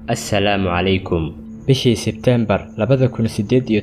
Assalaamu calaykum. Bishii Sebtembar 2018,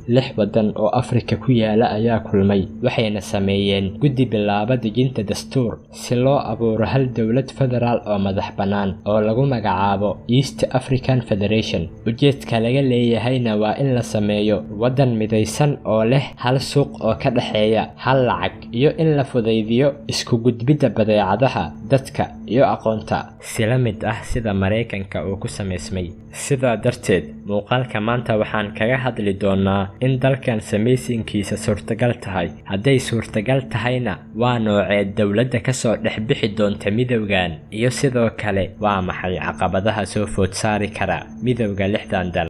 6 waddan oo Afrika ku yaala ayaa kulmay, waxayna sameeyeen guddi bilaaba dejinta dastuur si loo abuuro hal dowlad federaal oo madax bannaan oo lagu magacaabo East African Federation. Ujeedka laga leeyahayna waa in la sameeyo waddan midaysan oo leh hal suuq oo ka dhaxeeya hal lacag, iyo in la fudaydiyo isku gudbidda badeecadaha, dadka iyo aqoonta, si la mid ah sida Mareykanka uu ku sameysmay. Sidaa darteed, muuqaalka maanta waxaan kaga hadli doonaa in dalkan samaysinkiisa suurtagal tahay. Hadday suurtagal tahayna, waa noocee dowladda ka soo dhex bixi doonta midowgan, iyo sidoo kale waa maxay caqabadaha soo food saari kara midowga 6 dal.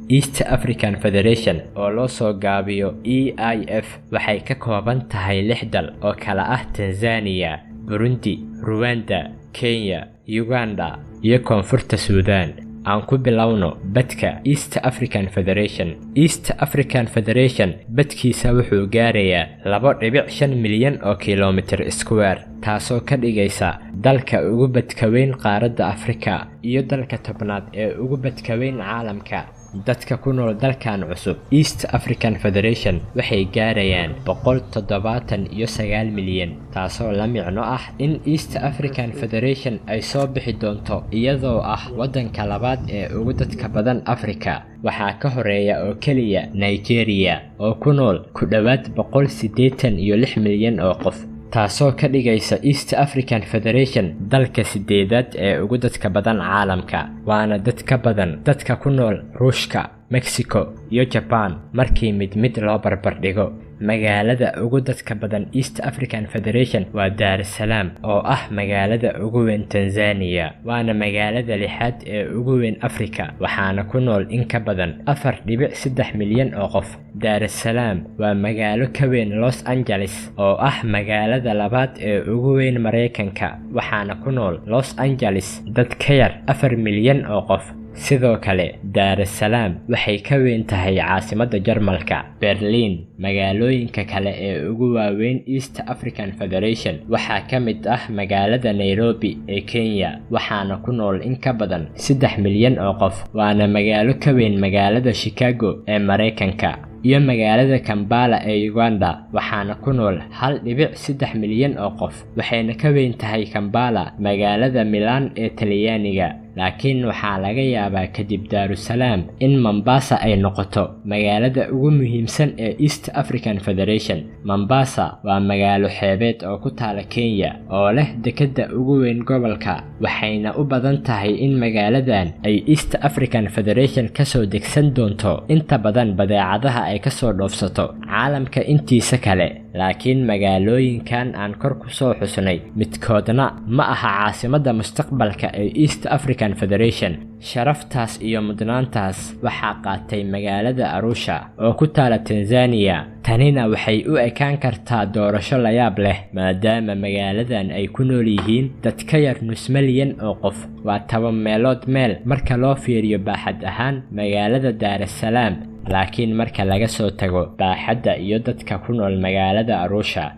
East African Federation oo loo soo gaabiyo EIF waxay ka kooban tahay 6 dal oo kala ah Tanzania, Burundi, Rwanda, Kenya, Uganda iyo Koonfurta Suudaan. Aan ku bilowno badka East African Federation. East African Federation badkiisa wuxuu gaarayaa 2.5 milyan oo kiiloomitir square, taasoo ka dhigaysa dalka ugu badka weyn qaaradda Afrika iyo dalka 10aad ee ugu badka weyn caalamka. Dadka ku nool dalkan cusub East African Federation waxay gaarayaan 179 milyan, taasoo la micno ah in East African Federation ay soo bixi doonto iyadoo ah waddanka labaad ee ugu dadka badan Afrika. Waxaa ka horeeya oo keliya Nigeria oo ku nool ku dhawaad 186 milyan oo qof, taasoo ka dhigaysa East African Federation dalka 8aad ee ugu dadka badan caalamka, waana dad ka badan dadka ku nool Ruushka, Mexico iyo Japan markii mid loo barbar dhigo. Magaalada ugu dadka badan East African Federation waa Dar es Salaam oo ah magaalada ugu weyn Tanzania, waana magaalada 6aad ee ugu weyn Afrika, waxaana ku nool in ka badan 4.3 milyan oo qof. Dar es Salaam waa magaalo ka weyn Los Angeles oo ah magaalada labaad ee ugu weyn Mareykanka, waxaana ku nool Los Angeles dad ka yar 4 milyan oo qof. Sidoo kale, Dar es Salaam waxay ka weyn tahay caasimadda Jarmalka, Berlin. Magaalooyinka kale ee ugu waaweyn East African Federation waxaa ka mid ah magaalada Nairobi ee Kenya, waxaana ku nool in ka badan 3 milyan oo qof, waana magaalo ka weyn magaalada Chicago ee Mareykanka, iyo magaalada Kampala ee Uganda, waxaana ku nool 1.3 milyan oo qof, waxayna ka weyn tahay Kampala magaalada Milan ee Talyaaniga. Laakiin waxaa laga yaabaa kadib Daarusalaam in Mombasa ay noqoto magaalada ugu muhiimsan ee East African Federation. Mombasa waa magaalo xeebeed oo ku taala Kenya oo leh dekedda ugu weyn gobolka, waxayna u badan tahay in magaaladan ay East African Federation ka soo degsan doonto inta badan badeecadaha ay ka soo dhoofsato caalamka intiisa kale. Laakiin magaalooyinkan aan kor ku soo xusnay midkoodna ma aha caasimadda mustaqbalka ee East African Federation. Sharaftaas iyo mudnaantaas waxaa qaatay magaalada Arusha oo ku taala Tanzania. Tanina waxay u ekaan kartaa doorasho la yaab leh, maadaama magaaladan ay ku nool yihiin dad ka yar 5 milyan oo qof. Waa 10 meelood meel marka loo fiiriyo baaxad ahaan magaalada Dar es Salaam. Laakiin marka laga soo tago baaxadda iyo dadka ku nool magaalada Arusha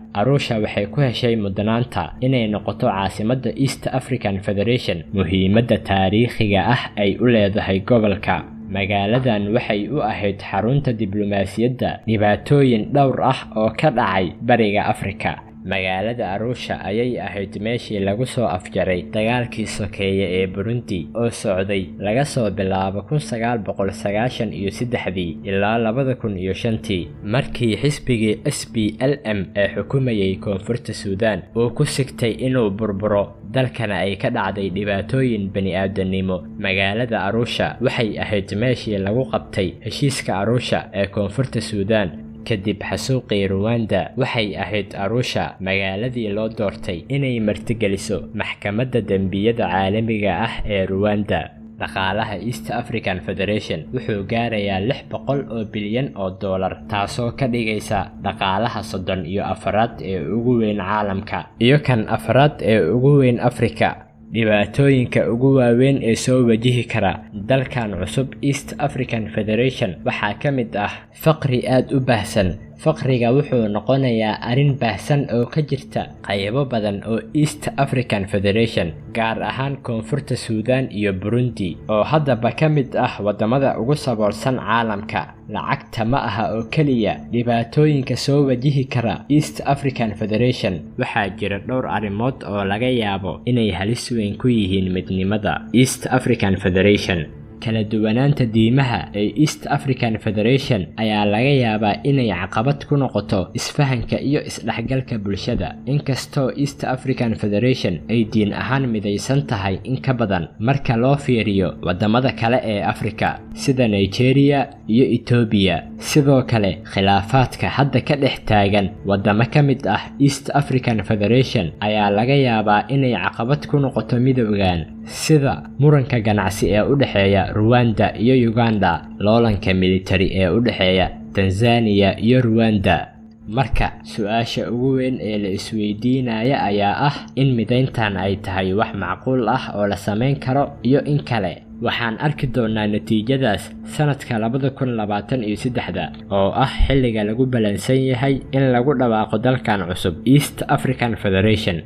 waxay ku heshay mudnaanta inay noqoto caasimadda East African Federation. Muhiimadda taariikhiga ah ay u leedahay gobolka. Magaaladan waxay u ahayd xarunta diblomaasiyadda dhibaatooyin dhowr ah oo ka dhacay bariga Afrika. Magaalada Arusha ayay ahayd meeshii lagu soo afjaray dagaalkii sokeeye ee Burundi oo socday laga soo bilaabo 1993 ilaa 2005, markii xisbigii SPLM ee xukumayay Koonfurta Suudaan uu ku sigtay inuu burburo, dalkana ay ka dhacday dhibaatooyin bani'aadanimo. Magaalada Arusha waxay ahayd meeshii lagu qabtay heshiiska Arusha ee Koonfurta Suudaan. kadib xasuuqii Rwanda, waxay ahayd Arusha magaaladii loo doortay inay martigeliso maxkamadda dambiyada caalamiga ah ee Rwanda. Dhaqaalaha East African Federation wuxuu gaarayaa 600 bilyan oo dollar, taasoo ka dhigaysa dhaqaalaha 34aad ee ugu weyn caalamka iyo kan 4aad ee ugu weyn Afrika. dhibaatooyinka ugu waaweyn ee soo wajihi kara dalkan cusub East African Federation waxaa ka mid ah faqri aad u baahsan, faqriga wuxuu noqonayaa arrin baahsan oo ka jirta qaybo badan oo East African Federation, gaar ahaan koonfurta Suudaan iyo Burundi oo haddaba ka mid ah wadamada ugu saboolsan caalamka. Lacagta ma aha oo kaliya dhibaatooyinka soo wajihi kara East African Federation, waxaa jira dhowr arrimood oo laga yaabo inay halis weyn ku yihiin midnimada East African Federation. kala duwanaanta diimaha ee East African Federation ayaa laga yaabaa inay caqabad ku noqoto isfahanka iyo isdhexgalka bulshada. Inkastoo East African Federation ay diin ahaan midaysan tahay in ka badan marka loo fiiriyo wadamada kale ee Afrika sida Nigeria iyo Ethiopia. Sidoo kale khilaafaadka hadda ka dhex taagan wadamo ka mid ah East African Federation ayaa laga yaabaa inay caqabad ku noqoto midowgan, sida muranka ganacsi ee u dhexeeya Rwanda iyo Uganda, loolanka military ee u dhexeeya Tanzania iyo Rwanda. Marka su'aasha ugu weyn ee la isweydiinaya ayaa ah in midayntan ay tahay wax macquul ah oo la sameyn karo iyo in kale. Waxaan arki doonaa natiijadaas sanadka 2023 oo ah xilliga lagu balansan yahay in lagu dhawaaqo dalkan cusub East African Federation.